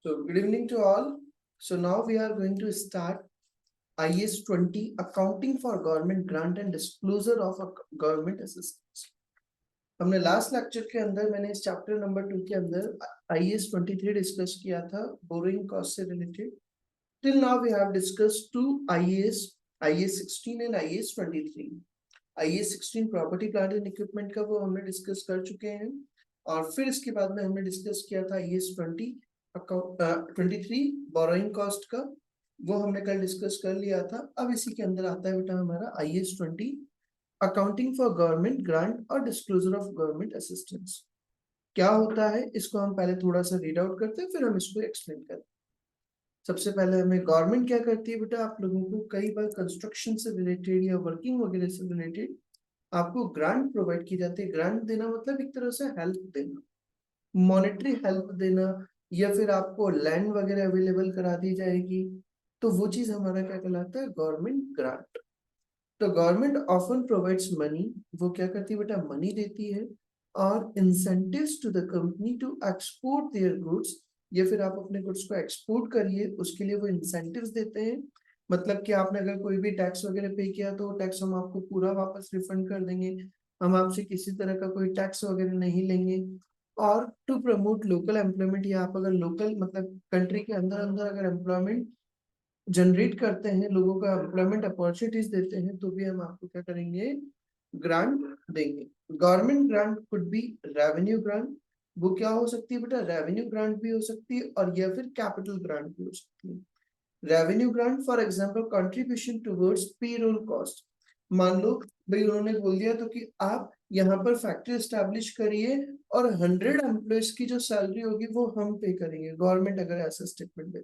So good evening to all. So now we are going to start IAS 20 Accounting for Government Grant and Disclosure of a Government Assistance. हमने last lecture के अंदर मैंने इस chapter number 2 के अंदर IAS 23 discuss किया था borrowing cost से related. Till now we have discussed two IAS 16 and IAS 23. IAS 16 property plant and equipment का वो हमने डिस्कस कर चुके हैं और फिर इसके बाद में हमने डिस्कस किया था IAS 23 बोरोइंग कॉस्ट का, वो हमने कल डिस्कस कर लिया था. अब इसी के अंदर आता है बेटा हमारा IAS 20 accounting for government grant और डिस्क्लोजर ऑफ गवर्नमेंट असिस्टेंस. क्या होता है इसको हम पहले थोड़ा सा रीड आउट करते हैं, फिर हम इसको एक्सप्लेन करते हैं. सबसे पहले हमें गवर्नमेंट क्या करती है बेटा, आप लोगों को कई बार कंस्ट्रक्शन से रिलेटेड या वर्किंग वगैरह से रिलेटेड आपको ग्रांट प्रोवाइड की जाती है. ग्रांट देना मतलब एक तरह से हेल्प देना, मॉनेटरी हेल्प देना, या फिर आपको लैंड वगैरह अवेलेबल करा दी जाएगी. तो वो चीज हमारा क्या कहलाता है, गवर्नमेंट ग्रांट. तो गवर्नमेंट ऑफन प्रोवाइड्स मनी, वो क्या करती है बेटा, मनी देती है और incentives to the company to export their goods, या फिर आप अपने गुड्स को एक्सपोर्ट करिए उसके लिए वो इंसेंटिव्स देते हैं. मतलब कि आपने अगर कोई भी टैक्स वगैरह पे किया तो टैक्स हम आपको पूरा वापस रिफंड कर देंगे, हम आपसे किसी तरह का कोई टैक्स वगैरह नहीं लेंगे. और टू प्रमोट लोकल एम्प्लॉयमेंट, या आप अगर लोकल मतलब कंट्री के अंदर अंदर अगर एम्प्लॉयमेंट जनरेट करते हैं, लोगों को एम्प्लॉयमेंट अपॉर्चुनिटीज देते हैं, तो भी हम आपको क्या करेंगे, ग्रांट देंगे. Government grant could be revenue grant, वो क्या हो सकती है बेटा, रेवेन्यू ग्रांट भी हो सकती है और या फिर कैपिटल ग्रांट भी हो सकती है. Revenue grant for example contribution towards payroll cost. मान लो भाई उन्होंने बोल दिया तो कि आप यहाँ पर फैक्ट्री स्टैब्लिश करिए और 100 एम्प्लॉयज की जो सैलरी होगी वो हम पे करेंगे. गवर्नमेंट अगर ऐसा स्टेटमेंट दे,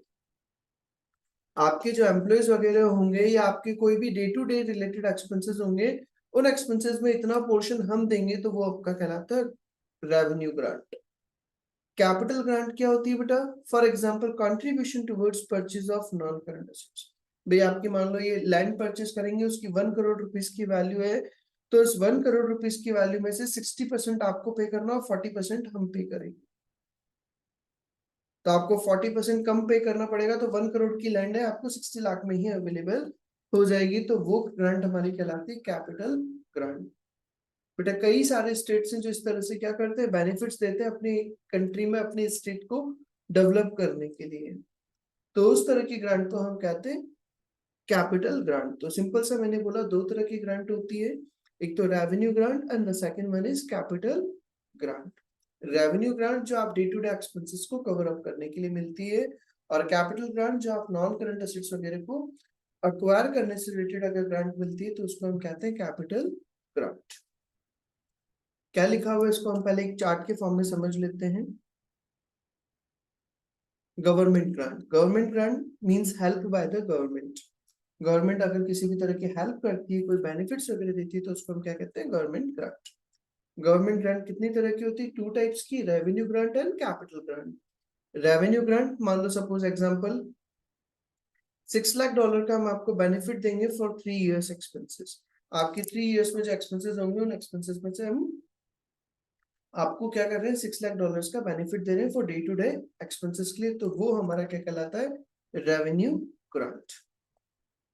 आपके जो एम्प्लॉयज वगैरह होंगे या आपके कोई भी day to day related expenses होंगे, उन एक्सपेंसेस में इतना पोर्शन हम देंगे, तो वो आपका कहलाता है रेवेन्यू ग्रांट. कैपिटल ग्रांट क्या होती है बेटा, for example contribution towards purchase of non current assets. भाई आपकी मान लो ये लैंड परचेज करेंगे, उसकी 1 करोड़ रुपीस की वैल्यू है, तो इस 1 करोड़ रुपीस की वैल्यू में से 60% आपको पे करना और 40% हम पे करेंगे. तो आपको 40% कम पे करना पड़ेगा, तो 1 करोड़ की लैंड है आपको 60 लाख में ही अवेलेबल हो जाएगी. तो वो ग्रांट हमारी कहलाती है कैपिटल ग्रांट. बेटा कई सारे स्टेट्स हैं जो इस तरह से क्या करते हैं, बेनिफिट्स देते हैं अपनी कंट्री में अपने स्टेट को डेवलप करने के लिए. तो उस तरह की ग्रांट को हम कहते हैं कैपिटल ग्रांट. तो सिंपल सा मैंने बोला दो तरह की ग्रांट होती है, एक तो revenue grant and the second one is capital grant. Revenue grant जो आप डे टू डे एक्सपेंसेस को कवर अप करने के लिए मिलती है, और कैपिटल ग्रांट जो आप नॉन करंट एसेट्स वगैरह को अक्वायर करने से रिलेटेड अगर ग्रांट मिलती है तो उसको हम कहते हैं कैपिटल ग्रांट. क्या लिखा हुआ है इसको हम पहले एक चार्ट के फॉर्म में समझ लेते हैं. Government grant, government grant means help by the government. Government अगर किसी भी तरह की हेल्प करती है, कोई बेनिफिट्स वगैरह देती है, तो उसको हम क्या कहते हैं, गवर्नमेंट ग्रांट. गवर्नमेंट ग्रांट कितनी तरह की होती है, 2 टाइप्स की, revenue grant and capital grant. Revenue grant मान लो सपोज एग्जांपल $6 लाख का हम आपको बेनिफिट देंगे फॉर 3 इयर्स एक्सपेंसेस. आपके 3 इयर्स में जो एक्सपेंसेस होंगे उन एक्सपेंसेस में से हम आपको क्या कर रहे हैं, $6 लाख का बेनिफिट दे रहे हैं for day to day expenses के लिए. तो वो हमारा क्या कहलाता है, रेवेन्यू ग्रांट.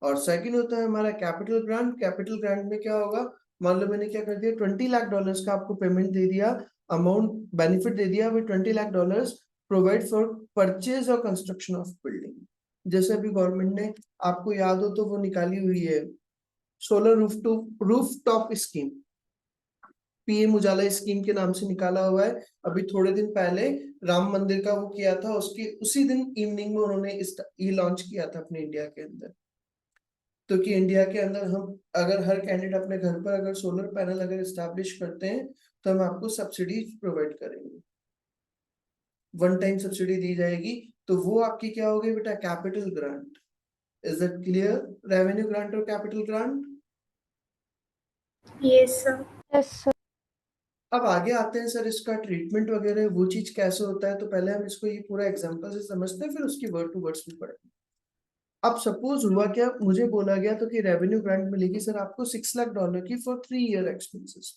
और सेकंड होता है हमारा कैपिटल ग्रांट. कैपिटल ग्रांट में क्या होगा, मान लो मैंने क्या कर दिया, $20 लाख का आपको पेमेंट दे दिया, अमाउंट बेनिफिट दे दिया, वो $20 लाख प्रोवाइड फॉर परचेज और कंस्ट्रक्शन ऑफ बिल्डिंग. जैसे अभी गवर्नमेंट ने, आपको याद हो तो वो निकाली हुई है solar roof top scheme, PM Ujala scheme के नाम से निकाला हुआ है. अभी थोड़े दिन पहले राम मंदिर का वो किया था, उसके उसी दिन इवनिंग में उन्होंने ये लॉन्च किया था अपने इंडिया के अंदर. तो कि इंडिया के अंदर हम अगर हर कैंडिडेट अपने घर पर अगर सोलर पैनल अगर एस्टैब्लिश करते हैं, तो हम आपको सब्सिडी प्रोवाइड करेंगे, 1 टाइम सब्सिडी दी जाएगी. तो वो आपकी क्या होगी बेटा, capital grant. Is that clear, revenue grant और capital grant. Yes sir. Yes sir. अब आगे आते हैं सर, इसका ट्रीटमेंट वगैरह वो चीज कैसे होता है. तो पहले हम इसको ये पूरा एग्जांपल से समझते हैं, फिर उसकी वर्ड टू वर्ड्स भी पढ़ेंगे. अब सपोज हुआ क्या, मुझे बोला गया तो कि रेवेन्यू ग्रांट मिलेगी सर आपको $6 लाख की फॉर 3 ईयर एक्सपेंसेस.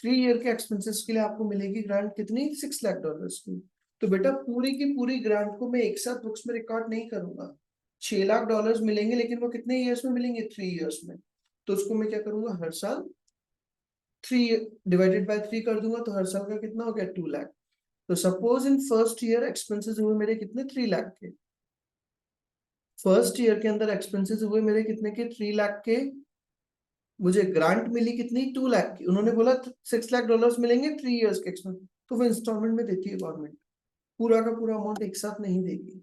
3 ईयर के एक्सपेंसेस के लिए आपको मिलेगी ग्रांट कितनी, $6 लाख की. तो बेटा पूरी की पूरी ग्रांट को मैं एक साथ बुक्स में रिकॉर्ड नहीं करूंगा। $6 लाख मिलेंगे, लेकिन वो कितने ईयर्स में मिलेंगे? 3 ईयर्स में। तो उसको मैं क्या करूंगा, हर साल 3 / 3 कर दूंगा, तो हर साल का कितना हो गया? 2 लाख। तो suppose in first year expenses हुए मेरे कितने? 3 लाख के। फर्स्ट ईयर के अंदर एक्सपेंसेस हुए मेरे कितने के? 3 लाख के। मुझे ग्रांट मिली कितनी? 2 लाख की। उन्होंने बोला $6 लाख मिलेंगे 3 ईयर्स के एक्सपेंस, तो वो इंस्टॉलमेंट में देती है गवर्नमेंट, पूरा का पूरा अमाउंट एक साथ नहीं देगी।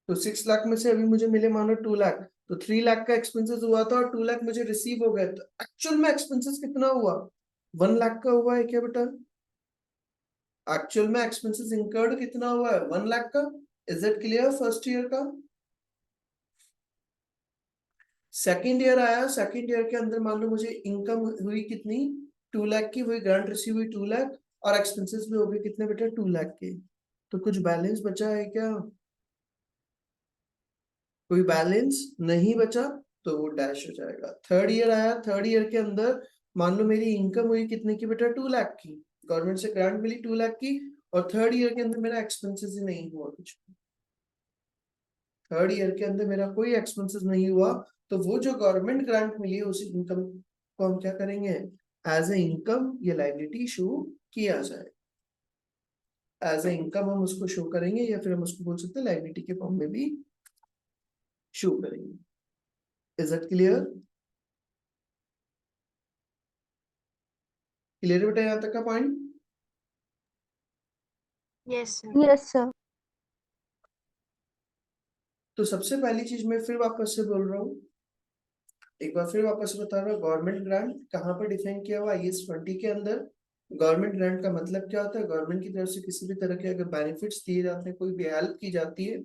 तो 6 लाख में से अभी मुझे मिले मानो 2 लाख, तो 3 लाख का एक्सपेंसेस हुआ था और 2 लाख मुझे रिसीव हो गए, तो एक्चुअल में एक्सपेंसेस कितना हुआ? 1 लाख का हुआ है क्या बेटा? एक्चुअल में एक्सपेंसेस इंकर्ड कितना हुआ है? 1 लाख का। Is it clear first year का? सेकेंड ईयर आया, सेकेंड ईयर के अंदर मान लो मुझे इनकम हुई कितनी? 2 लाख की, वही ग्रांट रिसीव हुई 2 लाख, और एक्सपेंसेस भी हो गए कितने बेटा? 2 लाख के। तो कुछ बैलेंस बचा है क्या? कोई बैलेंस नहीं बचा, तो वो डैश हो जाएगा। थर्ड ईयर आया, थर्ड ईयर के अंदर मान लो मेरी इनकम हुई कितने की बेटा? 2 लाख की, गवर्नमेंट से ग्रांट मिली 2 लाख की, और थर्ड ईयर के अंदर मेरा एक्सपेंसेस ही नहीं हुआ कुछ। थर्ड ईयर के अंदर मेरा कोई एक्सपेंसेस नहीं हुआ, तो वो जो गवर्नमेंट ग्रांट मिली है उसी इनकम को हम क्या करेंगे? एज ए इनकम या लायबिलिटी शो किया जाए। एज ए इनकम हम उसको शो करेंगे, या फिर हम उसको बोल सकते हैं लायबिलिटी के फॉर्म में भी शो करेंगे। Is it clear? क्लियर बेटा यहाँ तक का point? Yes sir. Yes sir. तो सबसे पहली चीज मैं फिर वापस से बोल रहा हूँ, एक बार फिर वापस बता रहा हूँ, गवर्नमेंट ग्रांट कहाँ पर डिफाइन किया हुआ? IAS 20 के अंदर। गवर्नमेंट ग्रांट का मतलब क्या होता है? गवर्नमेंट की तरफ से किसी भी तरह के अगर बेनिफिट्स दिए जाते हैं, कोई भी हेल्प की जाती है,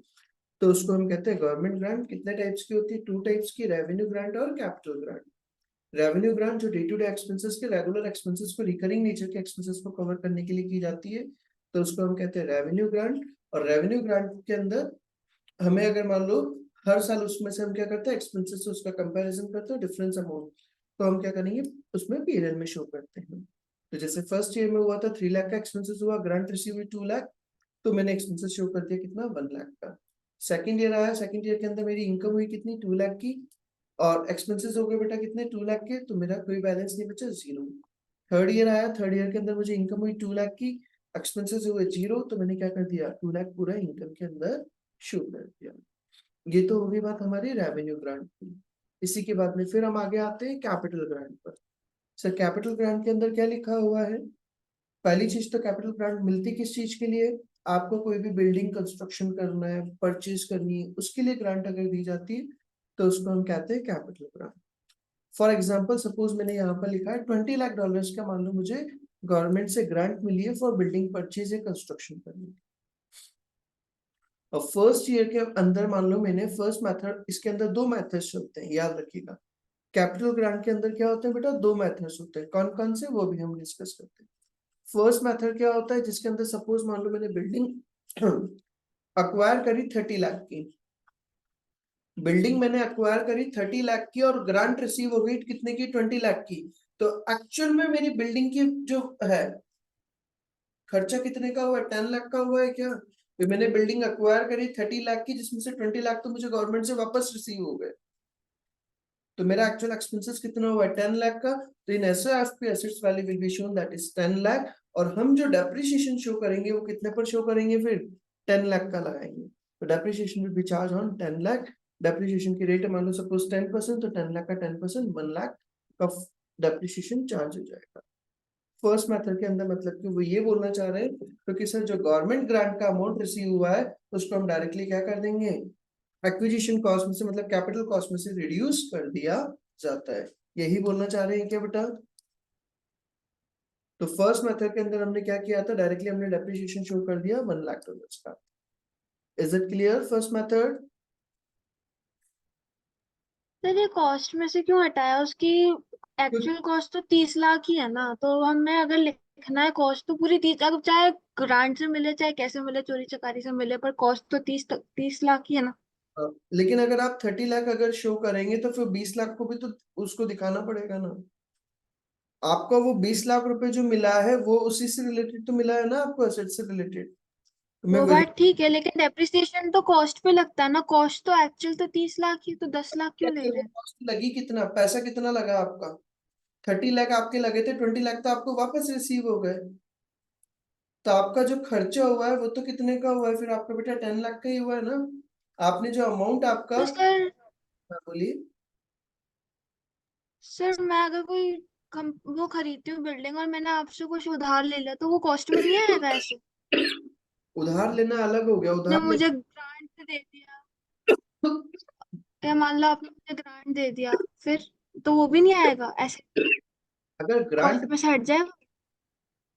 तो उसको हम कहते हैं गवर्नमेंट ग्रांट। कितने टाइप्स की होती है? 2 टाइप्स की, रेवेन्यू ग्रांट और कैपिटल ग्रांट। रेवेन्यू ग्रांट जो डे टू डे एक्सपेंसेस के, रेगुलर एक्सपेंसेस को, रिकरिंग नेचर के एक्सपेंसेस को कवर करने के लिए की जाती है, तो उसको हम कहते हैं रेवेन्यू ग्रांट। और रेवेन्यू ग्रांट के अंदर हमें अगर मान लो हर साल उसमें से हम क्या करते हैं? एक्सपेंसेस से उसका कंपैरिजन करते हैं, डिफरेंस अमाउंट, तो हम क्या करेंगे? उसमें पीरियड में शो करते हैं। तो जैसे फर्स्ट ईयर में हुआ था 3 लाख का एक्सपेंसेस हुआ, ग्रांट रिसीव हुई 2 लाख, तो मैंने एक्सपेंसेस शो कर दिया कितना? 1 लाख का। सेकंड ईयर आया, सेकंड ईयर के अंदर मेरी इनकम हुई कितनी? 2 लाख की, और एक्सपेंसेस हो गए बेटा कितने? 2 लाख के, तो मेरा कोई बैलेंस नहीं बचा, 0। थर्ड ईयर आया, थर्ड ईयर के अंदर मुझे इनकम हुई 2 लाख की, एक्सपेंसेस हुए 0, तो मैंने क्या कर दिया? 2 लाख पूरा इनकम के अंदर शो कर दिया। ये तो होगी बात हमारी रेवेन्यू ग्रांट की। इसी के बाद में फिर हम आगे आते हैं कैपिटल ग्रांट पर। सर कैपिटल ग्रांट के अंदर क्या लिखा हुआ है? पहली चीज तो कैपिटल ग्रांट मिलती किस चीज के लिए? आपको कोई भी बिल्डिंग कंस्ट्रक्शन करना है, परचेज करनी है, उसके लिए ग्रांट अगर दी जाती है, तो उसको हम कहते हैं capital grant. For example suppose मैंने यहाँ पर लिखा है $20 लाख का, मान लो मुझे गवर्नमेंट से ग्रांट मिली है फॉर बिल्डिंग परचेज या कंस्ट्रक्शन करनी। और फर्स्ट ईयर के अंदर मान लो मैंने फर्स्ट मेथड, इसके अंदर 2 मेथड्स होते हैं, याद रखिएगा। कैपिटल ग्रांट के अंदर क्या होते हैं बेटा? 2 मेथड्स होते हैं। कौन कौन से, वो भी हम डिस्कस करते हैं। फर्स्ट मेथड क्या होता है? जिसके अंदर सपोज मान लो मैंने बिल्डिंग अक्वायर करी 30 लाख की, बिल्डिंग मैंने अक्वायर करी 30 लाख की, और ग्रांट रिसीव हो गई कितने की? 20 लाख की। तो एक्चुअल में मेरी बिल्डिंग की जो है खर्चा कितने का हुआ है? 10 लाख का हुआ है क्या? तो मैंने बिल्डिंग अक्वायर करी 30 लाख की, जिसमें से 20 लाख तो मुझे गवर्नमेंट से वापस रिसीव हो गए, तो मेरा एक्चुअल एक्सपेंसेस कितना हुआ है? 10 लाख का। तो in SOFP assets value will be shown that is 10 lakh, और हम जो डेप्रिसिएशन शो करेंगे वो कितने पर शो करेंगे? फिर 10 लाख का लगाएंगे, तो depreciation will be charge on 10 lakh. Depreciation की रेट मान लो सपोज 10%, तो 10 लाख का 10% 1 लाख का डेप्रिसिएशन चार्ज हो जाएगा। फर्स्ट मेथड के अंदर मतलब कि वो ये बोलना चाह रहे हैं, क्योंकि सर जो गवर्नमेंट ग्रांट का अमाउंट रिसीव हुआ है उसको हम डायरेक्टली क्या कर देंगे? एक्विजिशन कॉस्ट में से, मतलब कैपिटल कॉस्ट में से रिड्यूस कर दिया जाता है। यही बोलना चाह रहे हैं क्या बेटा? तो फर्स्ट मेथड के अंदर हमने क्या किया था? डायरेक्टली हमने डेप्रिसिएशन शो कर दिया $1 लाख का। Is it clear first method? Sir ये कॉस्ट में से क्यों हटाया? उसकी एक्चुअल कॉस्ट तो 30 लाख ही है ना, तो हमें अगर लिखना है कॉस्ट तो पूरी 30, अगर चाहे ग्रांट से मिले चाहे कैसे मिले, चोरी चकारी से मिले, पर कॉस्ट तो 30 लाख ही है ना। लेकिन अगर आप 30 लाख अगर शो करेंगे, तो फिर 20 लाख को भी तो उसको दिखाना पड़ेगा ना। आपका वो 20 लाख रुपए जो मिला है वो उसी से रिलेटेड तो मिला है ना आपको, एसेट से रिलेटेड। तो मैं वो वही, बात ठीक है, लेकिन डेप्रिसिएशन तो कॉस्ट पे लगता है ना। कॉस्ट तो एक्चुअल तो 30 लाख ही, तो 10 लाख क्यों ले वो रहे हैं? कॉस्ट लगी कितना, पैसा कितना लगा आपका? 30 लाख आपके लगे थे, 20 लाख तो आपको वापस रिसीव हो गए। तो आपका जो खर्चा हुआ है वो तो कितने का हुआ है फिर आपका बेटा? 10 लाख का ही हुआ है ना। आपने जो अमाउंट आपका, तो सर, हाँ, बोलिए। मैं अगर कोई वो खरीदती हूँ बिल्डिंग और मैंने आपसे कुछ उधार ले लिया, तो वो कॉस्ट में नहीं आएगा ऐसे? उधार लेना अलग हो गया, ने उधार ले। मुझे ग्रांट दे दिया, या मान लो आपने मुझे ग्रांट दे दिया, फिर तो वो भी नहीं आएगा ऐसे? अगर ग्रांट, कॉस्ट में से हट जाएगा?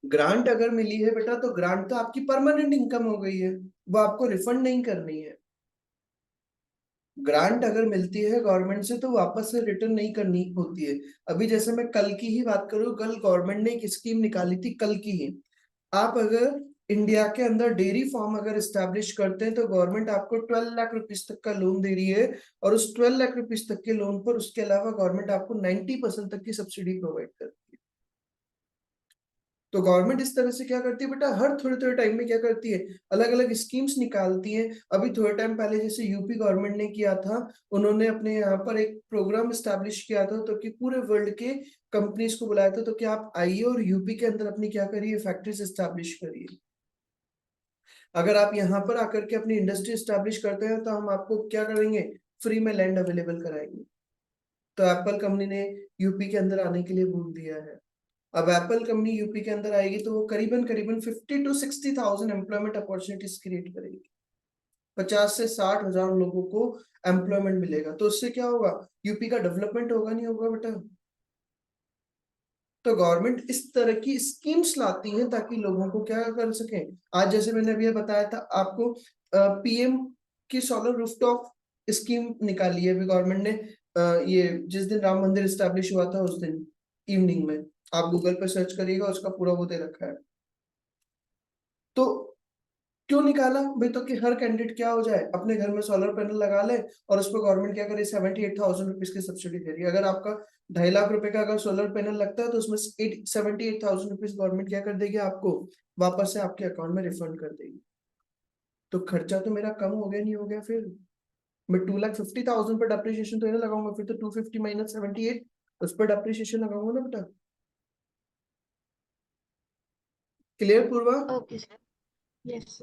ग्रांट अगर मिली है बेटा तो ग्रांट तो आपकी परमानेंट इनकम हो गई है, वो आपको रिफंड नहीं करनी है। ग्रांट अगर मिलती है गवर्नमेंट से तो वापस से रिटर्न नहीं करनी होती है। अभी जैसे मैं कल की ही बात करूं, कल गवर्नमेंट ने एक स्कीम निकाली थी, कल की ही। आप अगर इंडिया के अंदर डेयरी फार्म अगर स्टैब्लिश करते हैं तो गवर्नमेंट आपको 12 लाख रुपीज तक का लोन दे रही है। और उस 12 लाख रुपीज तक के लोन पर उसके अलावा गवर्नमेंट आपको 90% तक की सब्सिडी प्रोवाइड करती है। तो गवर्नमेंट इस तरह से क्या करती है बेटा, हर थोड़े थोड़े टाइम में क्या करती है, अलग अलग स्कीम्स निकालती है। अभी थोड़े टाइम पहले जैसे यूपी गवर्नमेंट ने किया था, उन्होंने अपने यहाँ पर एक प्रोग्राम स्टैब्लिश किया था, तो कि पूरे वर्ल्ड के कंपनीज को बुलाया था, तो कि आप आइए और यूपी के अंदर अपनी क्या करिए, फैक्ट्रीज स्टैब्लिश करिए। अगर आप यहाँ पर आकर के अपनी इंडस्ट्री स्टैब्लिश करते हैं तो हम आपको क्या करेंगे, फ्री में लैंड अवेलेबल कराएंगे। तो एप्पल कंपनी ने यूपी के अंदर आने के लिए बोल दिया है। अब एप्पल कंपनी यूपी के अंदर आएगी तो वो करीबन करीबन 50 to 60 thousand employment opportunities create करेगी। 50 से 60 हजार लोगों को एम्प्लॉयमेंट मिलेगा। तो उससे क्या होगा, यूपी का डेवलपमेंट होगा नहीं होगा बेटा? तो गवर्नमेंट इस तरह की स्कीम्स लाती है ताकि लोगों को क्या कर सके। आज जैसे मैंने अभी बताया था आपको, पीएम की सोलर रूफटॉप स्कीम निकाली है अभी गवर्नमेंट ने। ये जिस दिन राम मंदिर स्टैब्लिश हुआ था उस दिन इवनिंग में, आप गूगल पे सर्च करिएगा, उसका पूरा वो दे रखा है। तो क्यों निकाला भाई, तो कि हर कैंडिडेट क्या हो जाए, अपने घर में सोलर पैनल लगा ले, और उस पर गवर्नमेंट क्या करे, 78,000 रुपीज की सब्सिडी दे रही है। अगर आपका 2.5 लाख रुपए का अगर सोलर पैनल लगता है तो उसमें 78,000 रुपीज गवर्नमेंट क्या कर देगी आपको, वापस से आपके अकाउंट में रिफंड कर देगी। तो खर्चा तो मेरा कम हो गया नहीं हो गया फिर? मैं 2,50,000 पर डेप्रिसिएशन तो नहीं लगाऊंगा, फिर तो 250 माइनस 78 उस पर डेप्रिसिएशन लगाऊंगा ना बेटा। Clear Purva? Okay sir. Yes.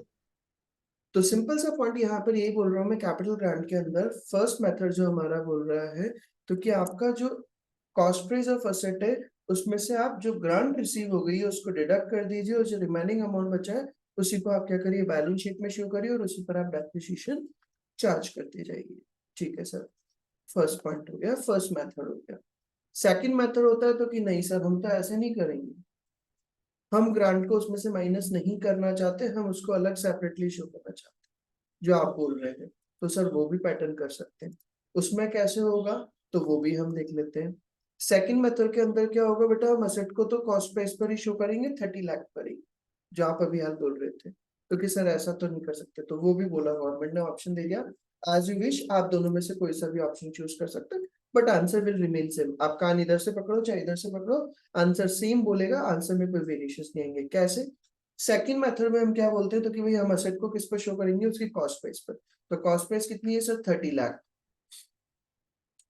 तो सिंपल सा पॉइंट यहाँ पर यही बोल रहा हूँ मैं, कैपिटल ग्रांट के अंदर फर्स्ट मेथड जो हमारा बोल रहा है, तो कि आपका जो कॉस्ट प्राइस ऑफ असेट है उसमें से आप जो ग्रांट रिसीव हो गई है उसको डिडक्ट कर दीजिए, और जो रिमेनिंग अमाउंट बचा है उसी को आप क्या करिए, बैलेंस शीट में शो करिए, और उसी पर आप डेप्रिसिएशन चार्ज करते जाइए। ठीक है सर, फर्स्ट पॉइंट हो गया, फर्स्ट मेथड हो गया। सेकंड मेथड होता है तो कि नहीं सर, हम तो ऐसे नहीं करेंगे, हम ग्रांट को उसमें से माइनस नहीं करना चाहते, हम उसको अलग सेपरेटली शो करना चाहते हैं, जो आप बोल रहे हैं। तो सर वो भी पैटर्न कर सकते हैं, उसमें कैसे होगा तो वो भी हम देख लेते हैं। सेकंड मेथड के अंदर क्या होगा बेटा, हम असेट को तो कॉस्ट प्राइस पर ही शो करेंगे, 30 लाख पर ही, जो आप अभी हाल बोल रहे थे। क्योंकि सर ऐसा तो नहीं कर सकते, तो वो भी बोला, गवर्नमेंट ने ऑप्शन दे दिया, एज यू विश, आप दोनों में से कोई सा भी ऑप्शन चूज कर सकते हैं, but answer will remain same. आप कान इधर से पकड़ो चाहे इधर से पकड़ो, आंसर सेम बोलेगा, आंसर में कोई वेरिएशन नहीं आएंगे। कैसे? सेकंड मेथड में हम क्या बोलते हैं, तो कि भाई हम असेट को किस पर शो करेंगे, उसकी कॉस्ट प्राइस पर। तो कॉस्ट प्राइस कितनी है सर, 30 लाख।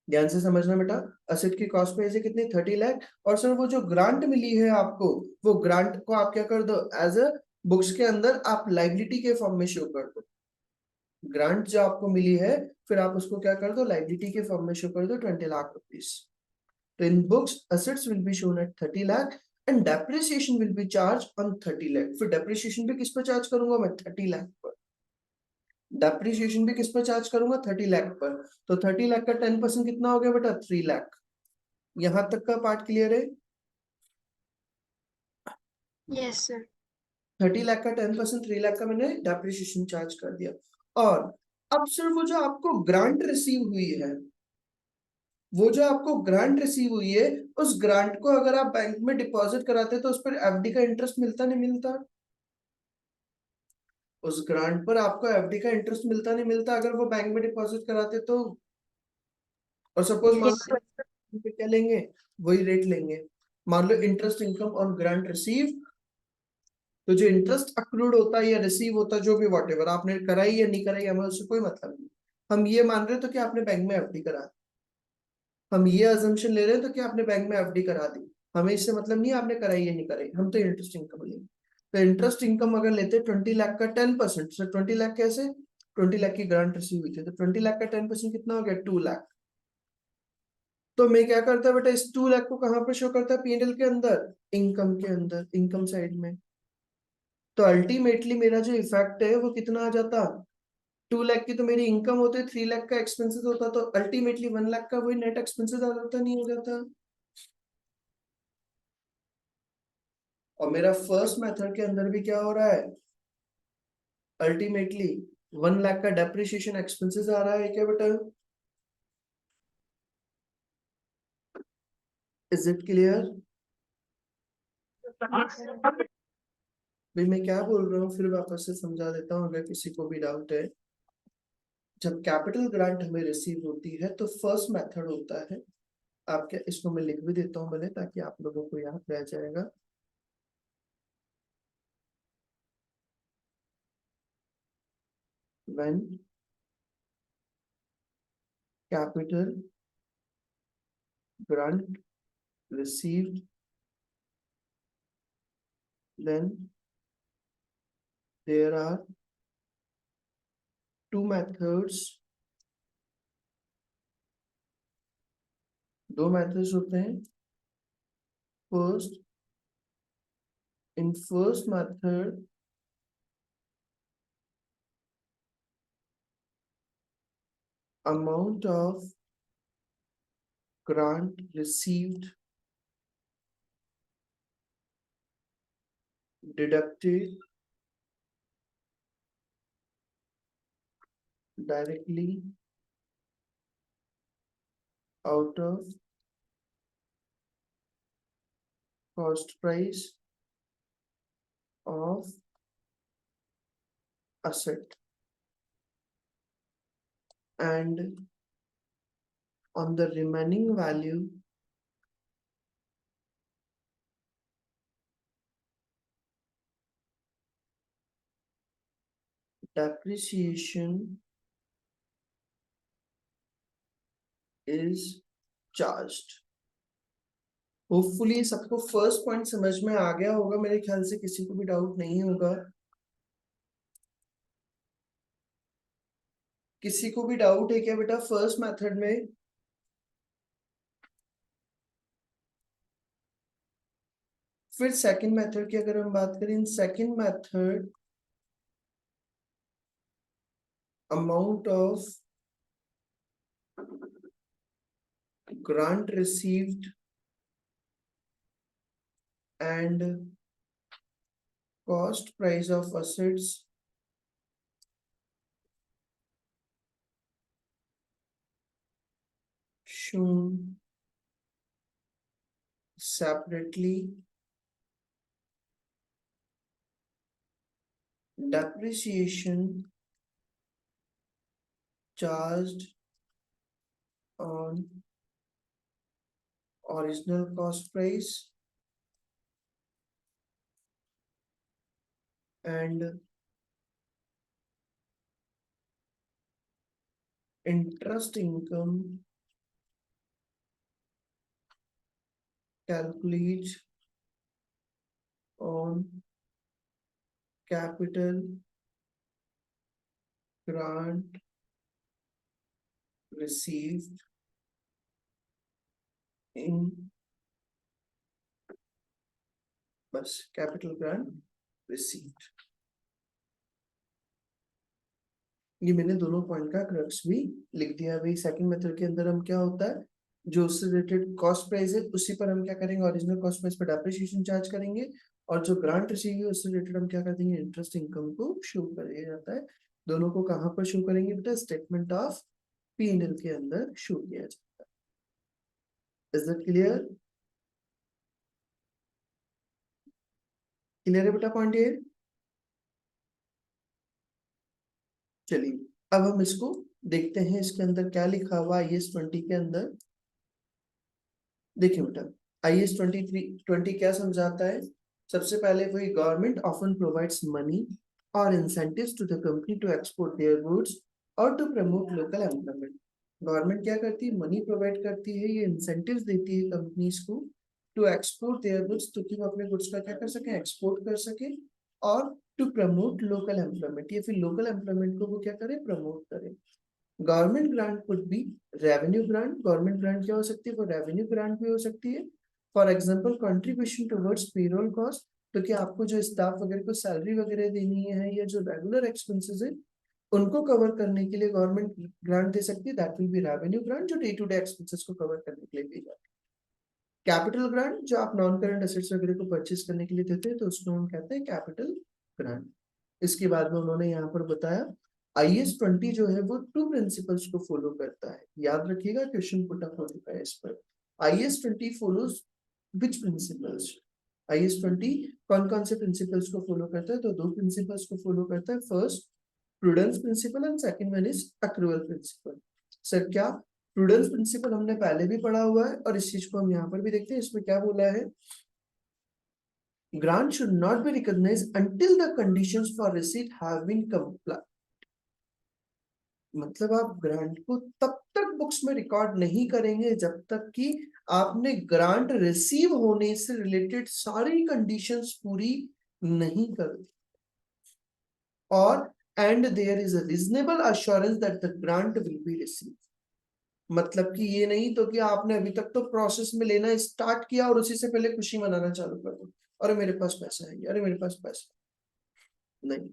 ध्यान से समझना बेटा, असेट की कॉस्ट प्राइस है कितनी, 30 लाख। और सर वो जो ग्रांट मिली है आपको, वो ग्रांट को आप क्या कर दो, एज अ बुक्स के अंदर आप लाइबिलिटी के फॉर्म में शो कर दो। ग्रांट जो आपको मिली है, फिर आप उसको क्या कर दो, लाइबिलिटी के फॉर्म में शो कर दो, 20 लाख रुपीज। तो इन books assets will be shown at 30 lakh and depreciation will be charged on 30 lakh। फिर depreciation भी किस पर चार्ज करूंगा मैं, 30 लाख पर। डेप्रिसिएशन भी किस पर चार्ज करूंगा, 30 लाख पर। तो 30 लाख का 10% कितना हो गया बेटा, 3 लाख। यहां तक का पार्ट क्लियर है? Yes sir. 30 लाख का 10%, 3 लाख का मैंने डेप्रिसिएशन चार्ज कर दिया। और अब सर वो जो आपको ग्रांट रिसीव हुई है, वो जो आपको ग्रांट रिसीव हुई है, उस ग्रांट को अगर आप बैंक में डिपॉजिट कराते तो उस पर एफडी का इंटरेस्ट मिलता नहीं मिलता? उस ग्रांट पर आपको एफडी का इंटरेस्ट मिलता नहीं मिलता अगर वो बैंक में डिपॉजिट कराते तो? और सपोज मान यस लो क्या लेंगे, वही रेट लेंगे। मान लो interest income on grant receive, तो जो इंटरेस्ट अक्रूड होता है या रिसीव होता है, जो भी वॉट एवर आपने कराई या नहीं कराई, हमें उससे कोई मतलब नहीं। हम ये मान रहे तो कि आपने बैंक में एफडी करा दी, हम ये अजम्पशन ले रहे हैं तो कि आपने बैंक में एफडी करा दी, हमें इससे मतलब नहीं आपने कराई या नहीं कराई, हम तो इंटरेस्ट इनकम लेंगे। तो इंटरेस्ट इनकम अगर लेते 20 लाख का 10%, तो 20 लाख कैसे, 20 लाख की ग्रांट रिसीव हुई थी, तो 20 लाख का 10% कितना हो गया, 2 लाख। तो मैं क्या करता बेटा, इस 2 लाख को कहाँ पर शो करता है, पीएनएल के अंदर, इनकम के अंदर, इनकम साइड में। तो अल्टीमेटली मेरा जो इफेक्ट है वो कितना आ जाता, 2 लाख की तो मेरी इनकम होती है, 3 लाख का एक्सपेंसेस होता, तो अल्टीमेटली 1 लाख का वही नेट एक्सपेंसेस आ जाता, नहीं हो जाता। और मेरा फर्स्ट मेथड के अंदर भी क्या हो रहा है, अल्टीमेटली 1 लाख का डेप्रिसिएशन एक्सपेंसेस आ रहा है क्या बेटा, इज इट क्लियर। भाई मैं क्या बोल रहा हूँ फिर वापस से समझा देता हूँ अगर किसी को भी डाउट है। जब कैपिटल ग्रांट हमें रिसीव होती है तो फर्स्ट मेथड होता है, आपके इसको मैं लिख भी देता हूँ भले, ताकि आप लोगों को याद रह जाएगा। When capital grant received, then there are two methods, दो methods होते हैं। First, in first method, amount of grant received deducted directly out of cost price of asset, and on the remaining value depreciation is charged। Hopefully सबको first point समझ में आ गया होगा, मेरे ख्याल से किसी को भी डाउट नहीं होगा। किसी को भी डाउट है क्या बेटा फर्स्ट मेथड में। फिर सेकंड मेथड की अगर हम बात करें, second method amount of grant received and cost price of assets shown separately, depreciation charged on original cost price, and interest income calculate on capital grant received in, बस capital grant received। ये मैंने दोनों point का crux भी लिख दिया भाई। Second method के अंदर हम क्या होता है, जो उससे रिलेटेड कॉस्ट प्राइस है उसी पर हम क्या करेंगे, ओरिजिनल कॉस्ट प्राइस पर डेप्रिसिएशन चार्ज करेंगे, और जो ग्रांट रिसीव है उससे रिलेटेड हम क्या कर देंगे, इंटरेस्ट इनकम को शो कर दिया जाता है। दोनों को कहाँ पर शो करेंगे बेटा, स्टेटमेंट ऑफ P&L के अंदर शो किया जाता है। इज दैट क्लियर, क्लियर है बेटा पॉइंट ये। चलिए अब हम इसको देखते हैं, इसके अंदर क्या लिखा हुआ है IAS 20 के अंदर। देखिए बेटा, IAS 20 क्या समझाता है? सबसे पहले वही, गवर्नमेंट ऑफन प्रोवाइड्स मनी और incentives to the company to export their goods और to promote local employment. Government क्या करती है? मनी प्रोवाइड करती है, ये इंसेंटिव्स देती है कंपनीज को टू एक्सपोर्ट देयर गुड्स, तो कि वो अपने गुड्स का क्या कर सके? एक्सपोर्ट कर सके, और टू प्रमोट लोकल एम्प्लॉयमेंट, या फिर लोकल एम्प्लॉयमेंट को वो क्या करे? प्रमोट करे। Government grant could be revenue grant. Government grant क्या हो सकती है? वो रेवेन्यू ग्रांट भी हो सकती है। For example contribution towards payroll cost, तो कि आपको जो स्टाफ वगैरह को सैलरी वगैरह देनी है, या जो रेगुलर एक्सपेंसेस है उनको कवर करने के लिए गवर्नमेंट ग्रांट दे सकती है, that will be revenue grant, जो डे टू डे एक्सपेंसेस को कवर करने के लिए दी जाती है। कैपिटल ग्रांट, जो आप नॉन करंट एसेट्स वगैरह को परचेज करने के लिए देते हैं, तो उसको हम कहते हैं कैपिटल ग्रांट। इसके बाद में उन्होंने यहाँ पर बताया IAS 20 जो है वो 2 प्रिंसिपल्स को फॉलो करता है। याद रखिएगा, क्वेश्चन पुट अप हो चुका है इस पर। IAS 20 फॉलोज विच प्रिंसिपल्स? IAS 20 कौन कौन से प्रिंसिपल्स को फॉलो करता है? तो 2 प्रिंसिपल्स को फॉलो करता है। First, prudence principle, and second one is accrual principle. Sir क्या? प्रूडेंस प्रिंसिपल हमने पहले भी पढ़ा हुआ है, और इस चीज को हम यहाँ पर भी देखते हैं। इसमें क्या बोला है? grant should not be recognized until the conditions for receipt have been complied। मतलब आप ग्रांट को तब तक बुक्स में रिकॉर्ड नहीं करेंगे जब तक कि आपने ग्रांट रिसीव होने से रिलेटेड सारी कंडीशंस पूरी नहीं कर दी, और and there is a reasonable assurance that the grant will be receive. मतलब कि ये नहीं तो कि आपने अभी तक तो प्रोसेस में लेना स्टार्ट किया और उसी से पहले खुशी मनाना चालू कर दो, अरे मेरे पास पैसा है, अरे मेरे पास पैसा नहीं।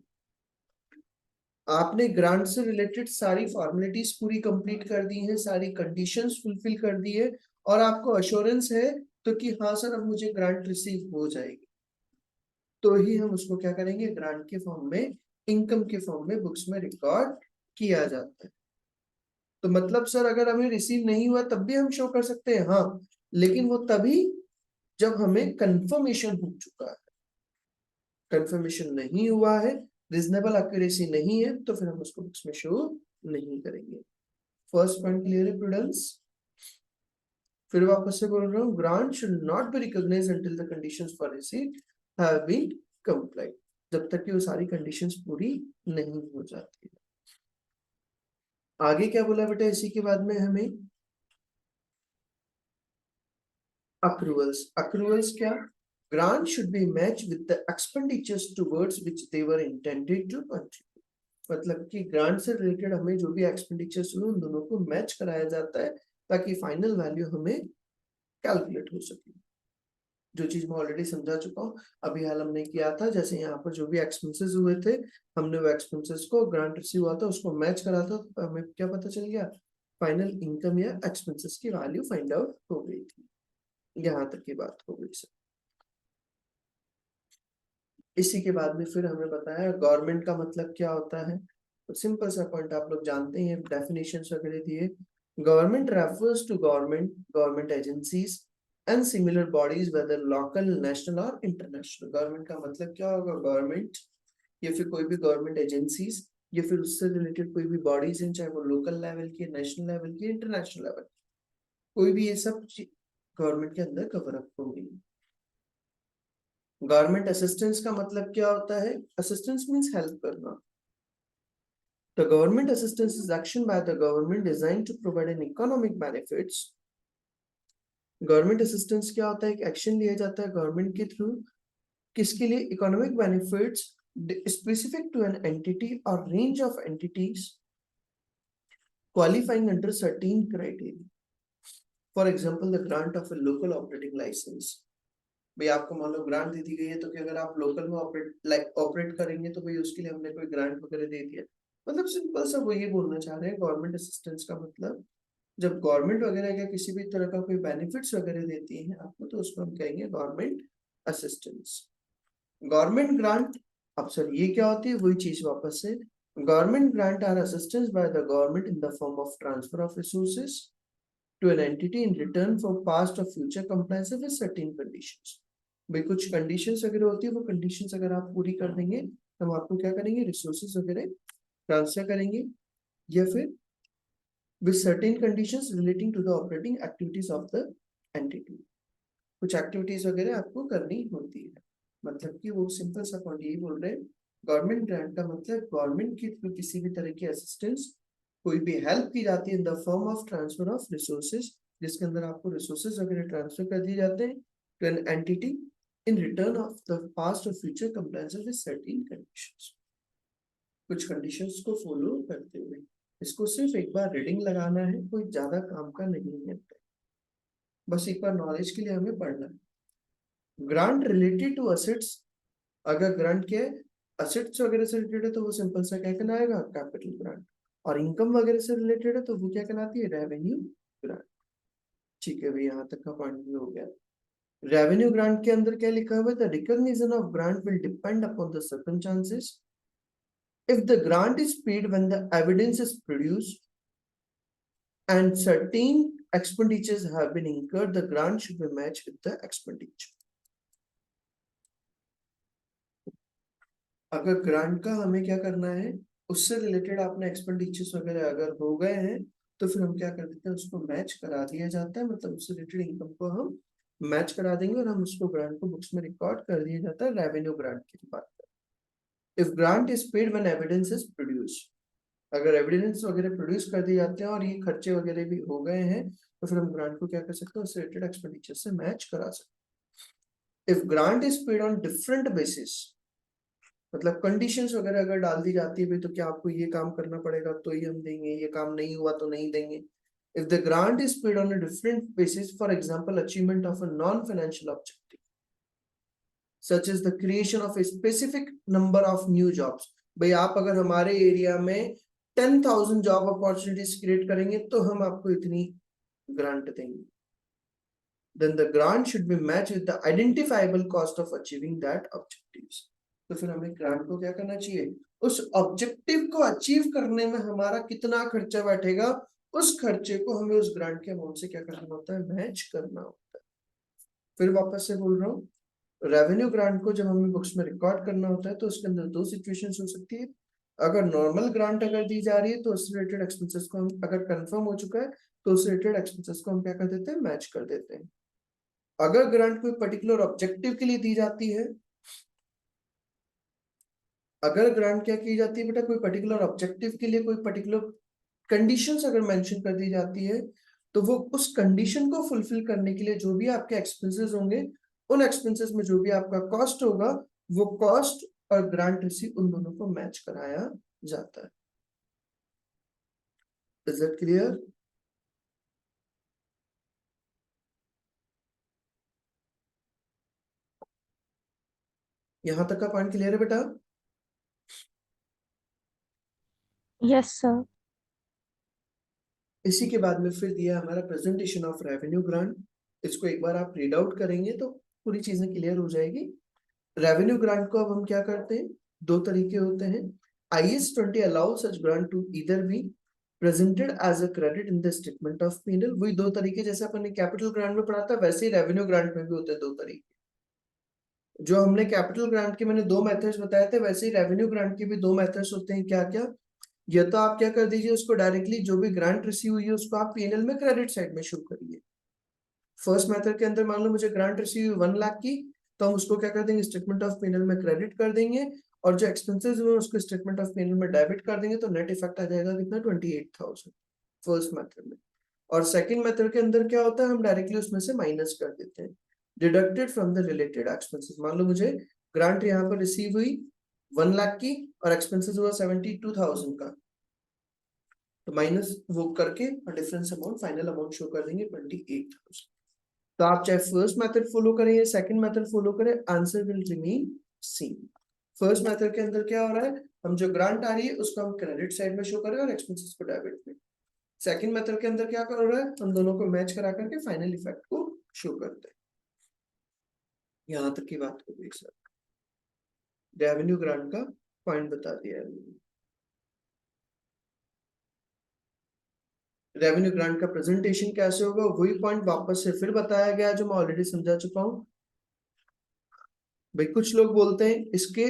आपने ग्रांट से रिलेटेड सारी फॉर्मेलिटीज पूरी कंप्लीट कर दी हैं, सारी कंडीशंस फुलफिल कर दी है, और आपको अश्योरेंस है तो कि हाँ सर अब मुझे ग्रांट रिसीव हो जाएगी, तो ही हम उसको क्या करेंगे? ग्रांट के फॉर्म में, इनकम के फॉर्म में बुक्स में रिकॉर्ड किया जाता है। तो मतलब सर अगर हमें रिसीव नहीं हुआ तब भी हम शो कर सकते हैं? हाँ, लेकिन वो तभी जब हमें कंफर्मेशन हो चुका है। कंफर्मेशन नहीं हुआ है, रीजनेबल एक्यूरेसी नहीं है, तो फिर हम उसको बुक्स में शो नहीं करेंगे। फर्स्ट पॉइंट क्लियर है प्रूडेंस? फिर वापस से बोल रहा हूँ, grant should not be recognised until the conditions for receipt have been complied, जब तक कि वो सारी कंडीशंस पूरी नहीं हो जाती। आगे क्या बोला बेटा इसी के बाद में हमें? accruals। accruals क्या? grant should be matched with the expenditures towards which they were intended to contribute। मतलब कि ग्रांट से रिलेटेड हमें जो भी एक्सपेंडिचर्स हुए उन दोनों को मैच कराया जाता है, ताकि फाइनल वैल्यू हमें कैलकुलेट हो सके। जो चीज मैं ऑलरेडी समझा चुका हूँ, अभी हाल हमने किया था, जैसे यहाँ पर जो भी एक्सपेंसेस हुए थे, हमने वो एक्सपेंसेस को ग्रांट रिसीव हुआ था उसको मैच करा था, तो हमें क्या पता चल गया? फाइनल इनकम या एक्सपेंसेस की वैल्यू फाइंड आउट हो गई थी। यहाँ तक की बात हो गई सर। इसी के बाद में फिर हमें बताया गवर्नमेंट का मतलब क्या होता है। तो सिंपल सा पॉइंट आप लोग जानते हैं, डेफिनेशंस वगैरह दिए। Government refers to government agencies and similar bodies whether local, national और इंटरनेशनल। गवर्नमेंट का मतलब क्या होगा? गवर्नमेंट या फिर कोई भी गवर्नमेंट एजेंसीज या फिर उससे रिलेटेड कोई भी बॉडीज हैं, चाहे वो लोकल लेवल की, नेशनल लेवल की, इंटरनेशनल लेवल, कोई भी ये सब गवर्नमेंट के अंदर कवर अप होंगी। गवर्नमेंट असिस्टेंस का मतलब क्या होता है? असिस्टेंस मींस हेल्प करना। The government assistance is action by the government designed to provide an economic benefits। Government assistance क्या होता है? एक एक्शन लिया जाता है गवर्नमेंट के थ्रू, किसके लिए? Economic benefits specific to an entity or range of entities qualifying under certain criteria। For example, the grant of a local operating license। भाई आपको मान लो ग्रांट दे दी गई है, तो कि अगर आप लोकल में ऑपरेट करेंगे तो भाई उसके लिए हमने कोई ग्रांट वगैरह दे दिया। मतलब सिंपल सा वो ये बोलना चाह रहे हैं, गवर्नमेंट असिस्टेंस का मतलब जब गवर्नमेंट वगैरह का किसी भी तरह का कोई बेनिफिट्स वगैरह देती है आपको, तो उसको हम कहेंगे गवर्नमेंट असिस्टेंस। गवर्नमेंट ग्रांट, अब सर ये क्या होती है? वही चीज वापस से, government grant are assistance by the government in the form of transfer of resources to an entity in return for past or future compliance with certain conditions। भाई कुछ कंडीशंस वगैरह होती है, वो कंडीशंस अगर आप पूरी कर देंगे तो हम आपको क्या करेंगे? रिसोर्सेज वगैरह ट्रांसफर करेंगे, या फिर with certain conditions relating to the operating activities of the entity। कुछ एक्टिविटीज वगैरह आपको करनी होती है। मतलब कि वो सिंपल सा पॉइंट यही बोल रहे हैं, गवर्नमेंट ग्रांट का मतलब गवर्नमेंट की थ्रू किसी भी तरह की असिस्टेंस, कोई भी हेल्प की जाती है इन the form of transfer of resources, जिसके अंदर आपको रिसोर्सेज वगैरह ट्रांसफर कर दिए जाते हैं to an entity in return of the past और future compliance with certain conditions. कुछ कंडीशंस को फॉलो करते हुए। इसको सिर्फ एक बार रीडिंग लगाना है, कोई ज्यादा काम का नहीं है, बस एक बार नॉलेज के लिए हमें पढ़ना है। ग्रांट रिलेटेड टू असेट्स, अगर ग्रांट के असेट्स वगैरह से रिलेटेड है तो वो सिंपल सा क्या कहलाएगा, कैपिटल ग्रांट। और इनकम वगैरह से रिलेटेड है तो वो क्या कहलाती है, रेवेन्यू ग्रांट। ठीक है भाई, यहाँ तक का पॉइंट भी हो गया। रेवेन्यू ग्रांट के अंदर क्या लिखा हुआ है, the recognition of grant will depend upon the circumstances. If the grant is paid when the evidence is produced and certain expenditures have been incurred, the grant should be matched with the expenditure. अगर grant का हमें क्या करना है, उससे related आपने expenditures वगैरह अगर हो गए हैं तो फिर हम क्या कर देते हैं, उसको मैच करा दिया जाता है, मतलब उससे रिलेटेड इनकम को हम मैच करा देंगे और हम उसको ग्रांट को बुक्स में रिकॉर्ड कर दिया जाता है रेवेन्यू ग्रांट की बात करें। If grant is paid when evidence is produced, अगर एविडेंस वगैरह प्रोड्यूस कर दिए जाते हैं और ये खर्चे वगैरह भी हो गए हैं तो फिर हम ग्रांट को क्या कर सकते हैं, उससे रिलेटेड एक्सपेंडिचर से मैच करा सकते हैं। If grant is paid on different basis, मतलब कंडीशंस वगैरह अगर डाल दी जाती है तो क्या आपको ये काम करना पड़ेगा तो ही हम देंगे, ये काम नहीं हुआ तो नहीं देंगे। If the grant is paid on a different basis, for example achievement of a non financial objective such is the creation of a specific number of new jobs, भाई आप अगर हमारे एरिया में 10,000 जॉब अपॉर्चुनिटीज क्रिएट करेंगे तो हम आपको इतनी ग्रांट देंगे, then the grant should be matched with the identifiable cost of achieving that objectives. तो फिर हमें ग्रांट को क्या करना चाहिए, उस ऑब्जेक्टिव को अचीव करने में हमारा कितना खर्चा बैठेगा, उस खर्चे को हमें उस ग्रांट के अमाउंट से क्या करना होता है, मैच करना होता है। फिर वापस से बोल रहा हूँ, रेवेन्यू ग्रांट को जब हमें बुक्स में रिकॉर्ड करना होता है तो उसके अंदर दो सिचुएशंस हो सकती है। अगर नॉर्मल ग्रांट अगर दी जा रही है तो उससे रिलेटेड एक्सपेंसेस को हम, अगर कंफर्म हो चुका है तो उससे रिलेटेड एक्सपेंसेस को हम क्या कर देते हैं, मैच कर देते हैं। अगर ग्रांट कोई पर्टिकुलर ऑब्जेक्टिव के लिए दी जाती है, अगर ग्रांट क्या की जाती है बेटा, कोई पर्टिकुलर ऑब्जेक्टिव के लिए कोई पर्टिकुलर कंडीशंस अगर मेंशन कर दी जाती है तो वो उस कंडीशन को फुलफिल करने के लिए जो भी आपके एक्सपेंसेस होंगे, उन एक्सपेंसेस में जो भी आपका कॉस्ट होगा, वो कॉस्ट और ग्रांट रिसीव उन दोनों को मैच कराया जाता है। Is that clear? यहां तक का पॉइंट क्लियर है बेटा? Yes sir. इसी के बाद में फिर दिया हमारा प्रेजेंटेशन ऑफ रेवेन्यू ग्रांट। इसको एक बार आप रीड आउट करेंगे तो पूरी चीजें क्लियर हो जाएगी। रेवेन्यू ग्रांट को अब हम क्या करते हैं, दो तरीके होते हैं। IAS 20 allows such grant to either be presented as a credit in the statement of P&L। वही दो तरीके जैसे अपन ने कैपिटल ग्रांट में पढ़ा था वैसे ही रेवेन्यू ग्रांट में भी होते हैं दो तरीके। जो हमने कैपिटल ग्रांट के मैंने दो मेथड्स बताए थे, वैसे ही रेवेन्यू ग्रांट के भी दो मेथड्स होते हैं। क्या क्या? या तो आप क्या कर दीजिए, उसको डायरेक्टली जो भी ग्रांट रिसीव हुई है उसको आप P&L में क्रेडिट साइड में शो करिए। फर्स्ट मेथड के अंदर मान लो मुझे ग्रांट रिसीव 1 लाख की, तो हम उसको क्या कर देंगे, स्टेटमेंट ऑफ P&L में क्रेडिट कर देंगे और जो एक्सपेंसेस हुए उसको स्टेटमेंट ऑफ P&L में डेबिट कर देंगे, तो नेट इफेक्ट आ जाएगा कितना, 28,000 फर्स्ट मेथड में। और सेकंड मेथड के अंदर क्या होता है, हम डायरेक्टली उसमें से माइनस कर देते हैं, deducted from the related expenses. मान लो मुझे ग्रांट यहाँ पर रिसीव हुई 1 लाख की और एक्सपेंसेस हुआ 72,000 का, तो माइनस वो करके और difference amount, final amount show कर देंगे 28,000। तो आप चाहे फर्स्ट मेथड फॉलो करें या सेकंड मेथड फॉलो करें, answer will remain same. First method के अंदर क्या हो रहा है, हम जो ग्रांट आ रही है उसको हम क्रेडिट साइड में शो करें और एक्सपेंसेस को डेबिट में। सेकंड मेथड के अंदर क्या कर रहा है, हम दोनों को मैच करा करके फाइनल इफेक्ट को शो करते हैं। यहां तक की बात हो गई सर, रेवेन्यू ग्रांट का पॉइंट बता दिया है। रेवेन्यू ग्रांट का प्रेजेंटेशन कैसे होगा, वही पॉइंट वापस से फिर बताया गया जो मैं ऑलरेडी समझा चुका हूं। भाई कुछ लोग बोलते हैं इसके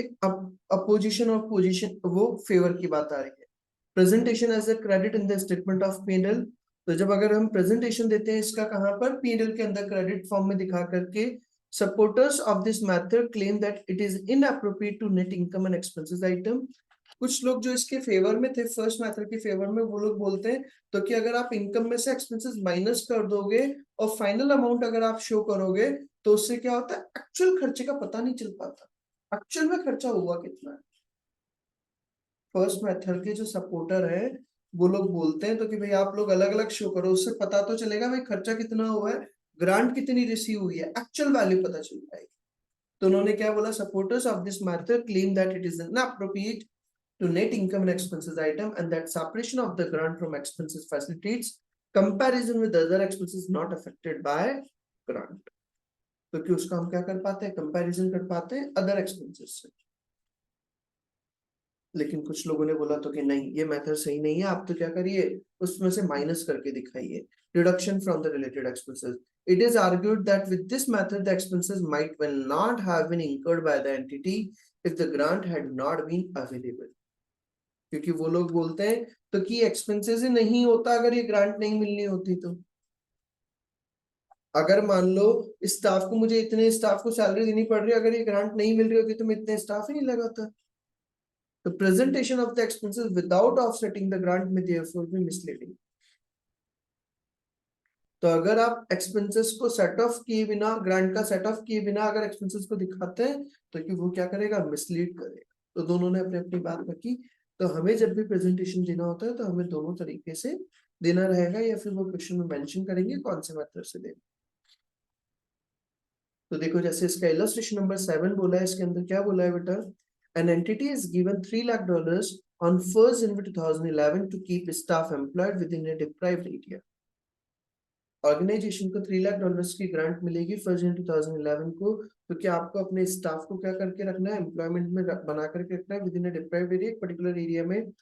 अपोजिशन और पोजीशन, वो फेवर की बात आ रही है। Presentation as a credit in the statement of P&L तो जब अगर हम प्रेजेंटेशन देते हैं इसका कहाँ पर, पीएनएल के अंदर क्रेडिट फॉर्म में दिखा करके, supporters of this method claim that it is inappropriate to net income and expenses item. कुछ लोग जो इसके फेवर में थे, फर्स्ट मेथड के फेवर में, वो लोग बोलते हैं तो कि अगर आप इनकम में से एक्सपेंसेस माइनस कर दोगे और फाइनल अमाउंट अगर आप शो करोगे तो उससे क्या होता है, एक्चुअल खर्चे का पता नहीं चल पाता, एक्चुअल में खर्चा हुआ कितना है। फर्स्ट मेथड के जो सपोर्टर है वो लोग बोलते हैं तो कि भाई आप लोग अलग अलग शो करो, उससे पता तो चलेगा भाई खर्चा कितना हुआ है, ग्रांट कितनी रिसीव हुई है, एक्चुअल वैल्यू पता चल जाएगी। तो उन्होंने क्या बोला, supporters of this method claim that it is inappropriate to net income and expenses item and that separation of the grant from expenses facilitates comparison with other expenses not affected by grant। तो कि उसका हम क्या कर पाते हैं, comparison कर पाते हैं अदर एक्सपेंसेस से। लेकिन कुछ लोगों ने बोला तो कि नहीं ये मेथड सही नहीं है, आप तो क्या करिए उसमें से माइनस करके दिखाइए, deduction from the related expenses. It is argued that with this method the expenses might well not have been incurred by the entity if the grant had not been available। क्योंकि वो लोग बोलते हैं तो कि expenses ही नहीं होता अगर ये ग्रांट नहीं मिलनी होती। तो अगर मान लो स्टाफ को, मुझे इतने स्टाफ को सैलरी देनी पड़ रही है, अगर ये ग्रांट नहीं मिल रही होती तो मैं इतने स्टाफ ही नहीं लगाता। तो presentation of the expenses without offsetting the grant में देयरफॉर बी मिसलीडिंग। तो अगर आप एक्सपेंसेस को सेट ऑफ किए बिना, ग्रांट का सेट ऑफ किए बिना अगर एक्सपेंसेस को दिखाते हैं तो कि वो क्या करेगा, मिसलीड करेगा। तो दोनों ने अपनी अपनी बात रखी। तो हमें जब भी प्रेजेंटेशन देना होता है तो हमें दोनों तरीके से देना रहेगा, या फिर वो क्वेश्चन में मेंशन करेंगे कौन से मेथड से देना। तो देखो जैसे इसका इलस्ट्रेशन नंबर 7 बोला है, इसके अंदर क्या बोला है बेटा, an entity is given $3 lakh on 1st January 2011 to keep staff employed within a deprived area। Organisation को $3 लाख की ग्रांट मिलेगी 1 जनवरी 2011 को, तो क्या आपको अपने स्टाफ को क्या करके रखना है, एम्प्लॉयमेंट में बना करके रखना है within a deprived area, एक पर्टिकुलर एरिया में।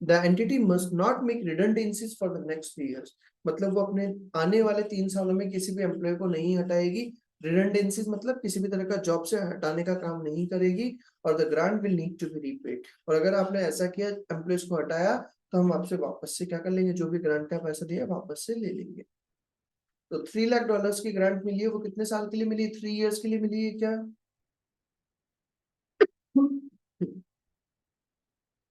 The entity must not make redundancies for the next 3 years। मतलब वो अपने आने वाले 3 सालों में किसी भी एम्प्लॉय को नहीं हटाएगी। रिडंडेंसीज मतलब किसी भी तरह का जॉब से हटाने का काम नहीं करेगी। और the grant will need to be repaid. और अगर आपने ऐसा किया, एम्प्लॉयज को हटाया, तो हम आपसे वापस से क्या कर लेंगे, जो भी ग्रांट का पैसा दिया वापस से ले लेंगे। तो $3 लाख की ग्रांट मिली है, वो कितने साल के लिए मिली, 3 years के लिए मिली है क्या?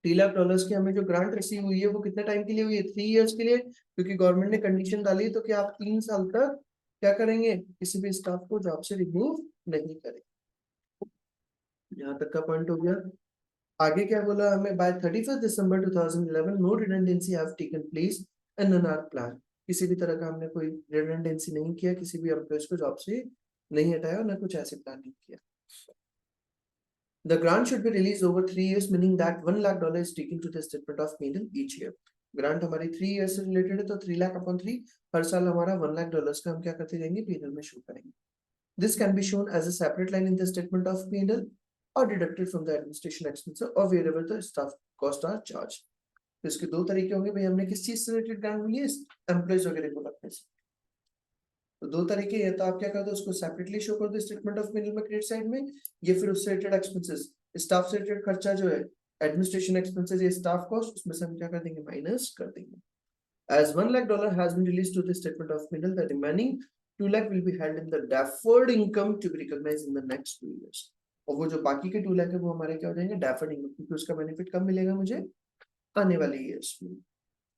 $3 लाख की हमें जो ग्रांट रिसीव हुई है वो कितने टाइम के लिए हुई है, 3 years के लिए। क्योंकि गवर्नमेंट ने कंडीशन डाली तो कि आप 3 साल तक क्या करेंगे, किसी भी स्टाफ को जॉब से रिमूव नहीं करेंगे। यहाँ तक का पॉइंट हो गया। आगे क्या बोला हमें, by 31 December 2011 no redundancy have taken place in none our plan. किसी भी तरह का हमने कोई रिडंडेंसी नहीं किया, किसी भी एम्प्लॉयज को जॉब से नहीं हटाया, और ना कुछ ऐसे प्लान नहीं किया। The grant should be released over 3 years, meaning that $1 lakh is taken to the statement of P&L each year। Grant हमारी 3 years से रिलेटेड है, तो 3 लाख अपॉन 3 हर साल हमारा $1 लाख का हम क्या करते जाएंगे, P&L में शो करेंगे। This can be shown as a separate line in the statement of P&L or deducted from the administration expense or wherever the staff costs are charged। तो इसके दो तरीके होंगे भाई, हमने किस चीज से रिलेटेड ग्रांट मिली है, एम्प्लॉयज वगैरह को रखने से। तो दो तरीके हैं, तो आप क्या करते हो, उसको सेपरेटली शो कर दो स्टेटमेंट ऑफ P&L में क्रेडिट साइड में, या फिर उससे रिलेटेड एक्सपेंसेस, स्टाफ से रिलेटेड खर्चा जो है, एडमिनिस्ट्रेशन एक्सपेंसेस या स्टाफ कॉस्ट, उसमें से हम क्या कर देंगे, माइनस कर देंगे। As $1 lakh has been released to the statement of P&L, the remaining $2 lakh will be held in the deferred income to be recognized in the next 2 years। और वो जो बाकी के 2 लाख है वो हमारे क्या हो जाएंगे, डेफर्ड इनकम, क्योंकि उसका बेनिफिट कब मिलेगा मुझे, आने वाले ईयर्स में।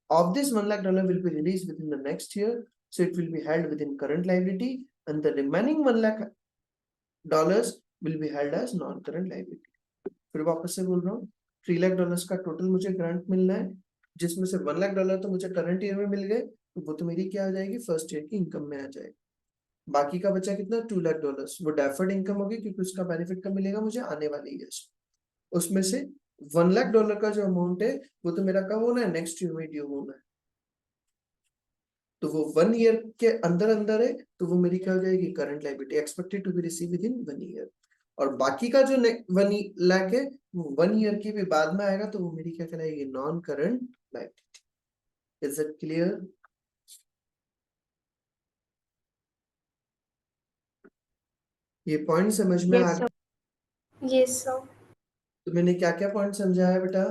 Of this $1 lakh will be released within the next year, so it will be held within current liability, and the remaining $1 lakh will be held as non-current liability। फिर वापस से बोल रहा हूँ, $3 लाख का टोटल मुझे ग्रांट मिलना है, जिसमें से $1 लाख तो मुझे करंट ईयर में मिल गए, तो वो तो मेरी क्या आ जाएगी, फर्स्ट ईयर की इनकम में आ जाएगी। बाकी का बचा कितना, $2 लाख, वो डेफर्ड इनकम होगी, क्योंकि उसका बेनिफिट कब मिलेगा मुझे, आने वाले ईयर्स। उसमें से $1 लाख का जो अमाउंट है वो तो मेरा कब होना है, नेक्स्ट ईयर में ड्यू होना है। तो वो 1 ईयर के अंदर अंदर है, तो वो मेरी क्या हो जाएगी, current liability, expected to be receive within 1 year. और बाकी का जो 1 लाख है वो 1 ईयर के भी बाद में आएगा, तो वो मेरी क्या कहलाएगी, non current liability. Is it clear? ये पॉइंट समझ में आ गया? Yes, sir. तो मैंने क्या क्या पॉइंट समझाया बेटा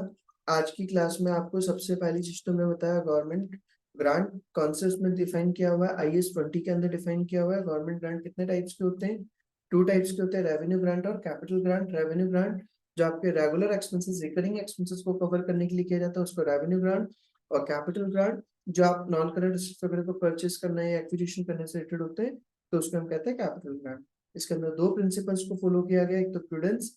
आज की क्लास में आपको? सबसे पहली चीज तो मैं बताया, गवर्नमेंट ग्रांट कौन से उसमें डिफाइन किया हुआ है, IAS 20 के अंदर डिफाइन किया हुआ है। गवर्नमेंट ग्रांट कितने टाइप्स के होते हैं, 2 टाइप्स के होते हैं, रेवेन्यू ग्रांट और कैपिटल ग्रांट। रेवेन्यू ग्रांट जो आपके रेगुलर एक्सपेंसेस, रिकरिंग एक्सपेंसेस को कवर करने के लिए किया जाता है, उसको रेवेन्यू ग्रांट। और कैपिटल ग्रांट जो आप नॉन करंट एसेट्स वगैरह को परचेस करना है या एक्विजिशन करने से रिलेटेड होते हैं, तो उसको हम कहते हैं कैपिटल ग्रांट। इसके अंदर 2 प्रिंसिपल्स को फॉलो किया गया, एक तो प्रूडेंस,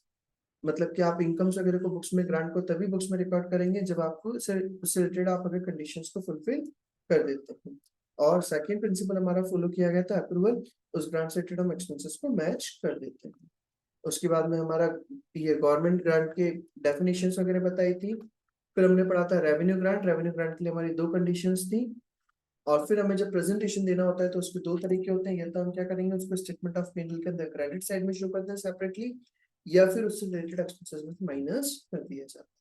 मतलब कि आप इनकम्स वगैरह को बुक्स में, ग्रांट को तभी बुक्स में रिकॉर्ड करेंगे जब आपको उससे रिलेटेड आप अगर कंडीशंस को फुलफिल कर देते हैं। और सेकंड प्रिंसिपल हमारा फॉलो किया गया था अप्रूवल, उस ग्रांट से रिलेटेड हम एक्सपेंसेस को मैच कर देते हैं। उसके बाद में हमारा ये गवर्नमेंट ग्रांट के डेफिनेशंस वगैरह बताई थी। फिर हमने पढ़ा था रेवेन्यू ग्रांट। रेवेन्यू ग्रांट के लिए हमारी 2 कंडीशंस थी। और फिर हमें जब प्रेजेंटेशन देना होता है तो उसके 2 तरीके होते हैं, या तो हम क्या करेंगे उसको स्टेटमेंट ऑफ P&L के अंदर क्रेडिट साइड में शो करते हैं सेपरेटली, या फिर उससे रिलेटेड एक्सपेंसेस में माइनस कर दिया जाता है।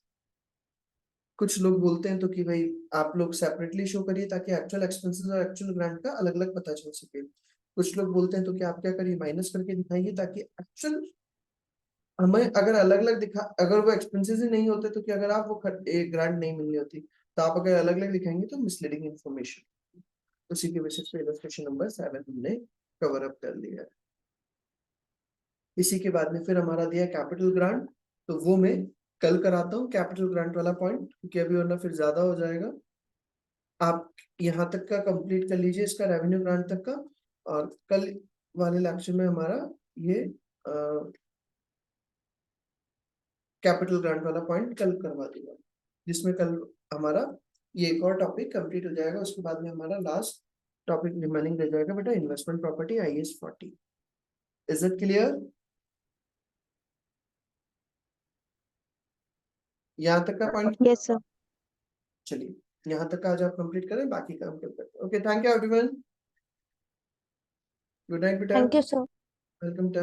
कुछ लोग बोलते हैं तो कि भाई आप लोग सेपरेटली शो करिए ताकि एक्चुअल एक्सपेंसेस और एक्चुअल ग्रांट का अलग अलग पता चल सके। कुछ लोग बोलते हैं तो कि आप क्या करिए, माइनस करके दिखाइए ताकि एक्चुअल हमें अगर अलग अलग दिखा, अगर वो एक्सपेंसेस ही नहीं होते तो कि अगर आप वो एक ग्रांट नहीं मिलनी होती, तो आप अगर अलग अलग दिखाएंगे तो मिसलीडिंग इन्फॉर्मेशन। उसी के बेसिस पे इलस्ट्रेशन नंबर 7 हमने कवर अप कर लिया है। इसी के बाद में फिर हमारा दिया कैपिटल ग्रांट, तो वो मैं कल कराता हूँ कैपिटल ग्रांट वाला पॉइंट, क्योंकि अभी वरना फिर ज्यादा हो जाएगा। आप यहाँ तक का कंप्लीट कर लीजिए इसका रेवेन्यू ग्रांट तक का, और कल वाले लेक्चर में हमारा ये कैपिटल ग्रांट वाला पॉइंट कल करवा दूंगा, जिसमें कल हमारा ये एक और टॉपिक कंप्लीट हो जाएगा। उसके बाद में हमारा लास्ट टॉपिक रिमेनिंग रह जाएगा बेटा, investment property IAS 40। Is it clear? यहाँ तक का पॉइंट? Yes sir. चलिए यहाँ तक का आज आप कंप्लीट करें, बाकी काम कल करते हैं। Okay, thank you everyone. Good night बेटा। Thank you sir. Welcome to